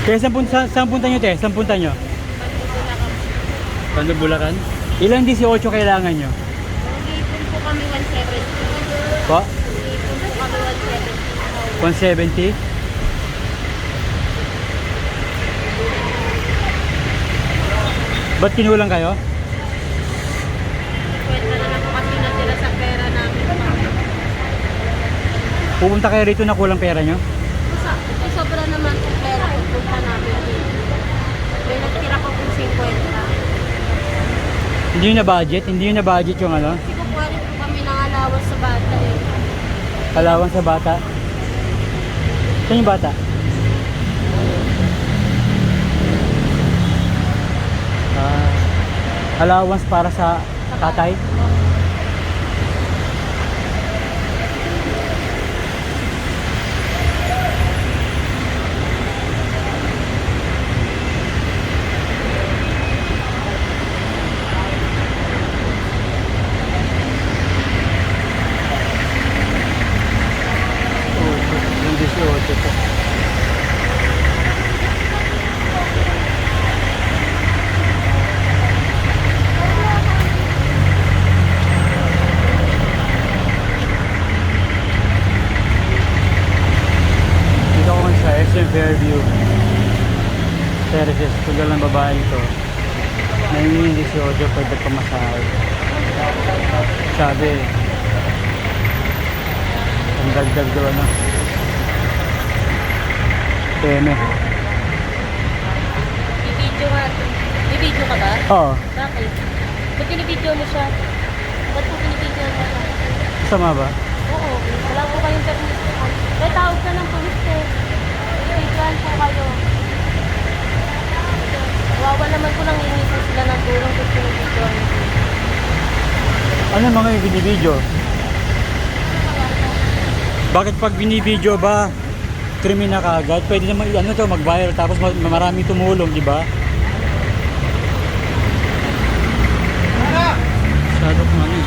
Kaya saan punta nyo, te? Saan punta nyo? Bando Bulacan? Ilang 18 kailangan nyo? Mag-iipon po kami 170. Po? Mag-iipon po kami 170? 170. Ba't kinulang kayo? Kwenta na lang po kasi natira sa pera namin. Pupunta kayo rito na kulang pera nyo? Sobra naman po pera pupunta namin dito. May nagtira ko po 50. Hindi nyo na budget? Hindi nyo na budget yung ano? Kasi kukuha rin po kami ng allowance sa bata eh. Alawan sa bata? Saan yung bata? Allowance para sa tatay? Yung 18 po. Dito ako ngayon sa SM Fairview Terraces. Tugal ng babae ito. Nangingin 18 pwede pamasahe. Sabi, ang dagdag daw ano. Teme. Bibidyo nga. Bibidyo ka ba? Oo, Bakit? Ba't pinibidyo mo siya? Ba't po pinibidyo mo siya? sama ba? Oo. Wala po kayong permission. May tawag ka ng pulis eh. Pinibidyoan po kayo. Wawa naman po nang hingi po sila ng tulong kung pinibidyoan. Ano mga yung binibidyo? Bakit pag binibidyo ba krimen na kaagad? Pwede naman ano to mag-viral tapos maraming tumulong, di ba? Masyado kung ano.